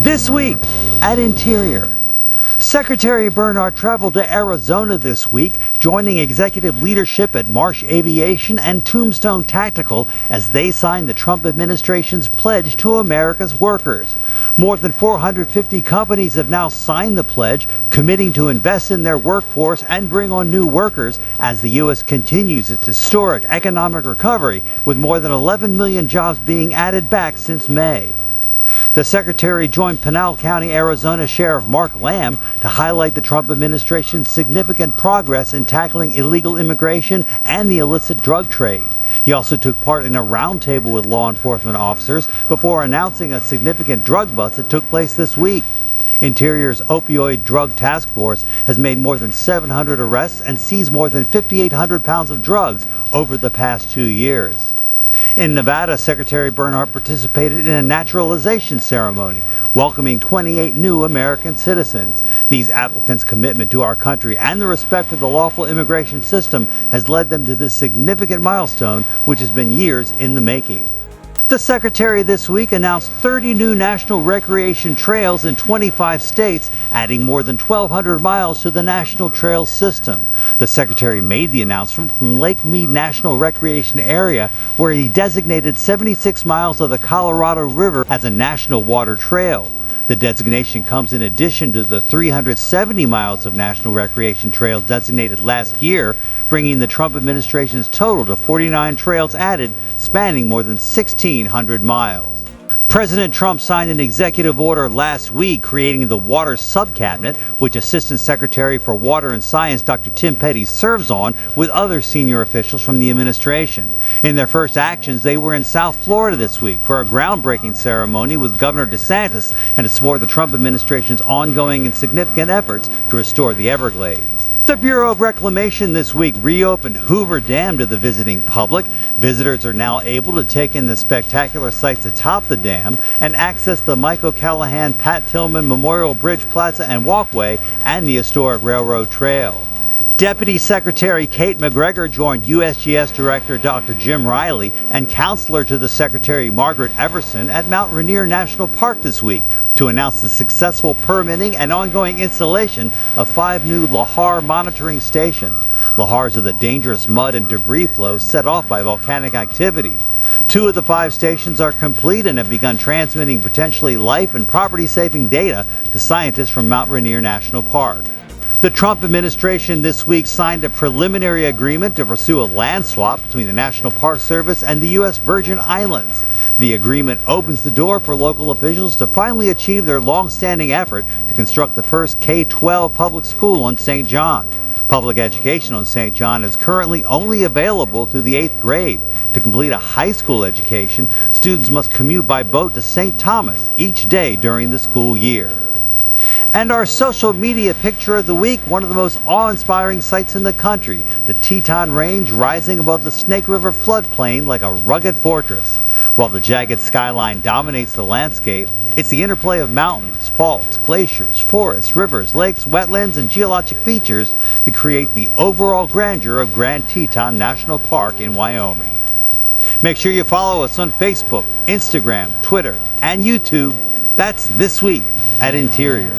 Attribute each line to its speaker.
Speaker 1: This week at Interior. Secretary Bernhardt traveled to Arizona this week, joining executive leadership at Marsh Aviation and Tombstone Tactical as they signed the Trump administration's pledge to America's workers. More than 450 companies have now signed the pledge, committing to invest in their workforce and bring on new workers as the U.S. continues its historic economic recovery, with more than 11 million jobs being added back since May. The Secretary joined Pinal County, Arizona Sheriff Mark Lamb to highlight the Trump administration's significant progress in tackling illegal immigration and the illicit drug trade. He also took part in a roundtable with law enforcement officers before announcing a significant drug bust that took place this week. Interior's opioid drug task force has made more than 700 arrests and seized more than 5,800 pounds of drugs over the past 2 years. In Nevada, Secretary Bernhardt participated in a naturalization ceremony, welcoming 28 new American citizens. These applicants' commitment to our country and the respect for the lawful immigration system has led them to this significant milestone, which has been years in the making. The Secretary this week announced 30 new national recreation trails in 25 states, adding more than 1,200 miles to the National Trails system. The Secretary made the announcement from Lake Mead National Recreation Area, where he designated 76 miles of the Colorado River as a national water trail. The designation comes in addition to the 370 miles of national recreation trails designated last year, bringing the Trump administration's total to 49 trails added, spanning more than 1,600 miles. President Trump signed an executive order last week creating the Water Subcabinet, which Assistant Secretary for Water and Science Dr. Tim Petty serves on with other senior officials from the administration. In their first actions, they were in South Florida this week for a groundbreaking ceremony with Governor DeSantis and to support the Trump administration's ongoing and significant efforts to restore the Everglades. The Bureau of Reclamation this week reopened Hoover Dam to the visiting public. Visitors are now able to take in the spectacular sights atop the dam and access the Mike O'Callahan Pat Tillman Memorial Bridge Plaza and Walkway and the historic Railroad Trail. Deputy Secretary Kate McGregor joined USGS Director Dr. Jim Riley and Counselor to the Secretary Margaret Everson at Mount Rainier National Park this week to announce the successful permitting and ongoing installation of 5 new lahar monitoring stations. Lahars are the dangerous mud and debris flows set off by volcanic activity. 2 of the 5 stations are complete and have begun transmitting potentially life and property-saving data to scientists from Mount Rainier National Park. The Trump administration this week signed a preliminary agreement to pursue a land swap between the National Park Service and the U.S. Virgin Islands. The agreement opens the door for local officials to finally achieve their long-standing effort to construct the first K-12 public school on St. John. Public education on St. John is currently only available through the 8th grade. To complete a high school education, students must commute by boat to St. Thomas each day during the school year. And our social media picture of the week, one of the most awe-inspiring sights in the country, the Teton Range rising above the Snake River floodplain like a rugged fortress. While the jagged skyline dominates the landscape, it's the interplay of mountains, faults, glaciers, forests, rivers, lakes, wetlands, and geologic features that create the overall grandeur of Grand Teton National Park in Wyoming. Make sure you follow us on Facebook, Instagram, Twitter, and YouTube. That's This Week at Interior.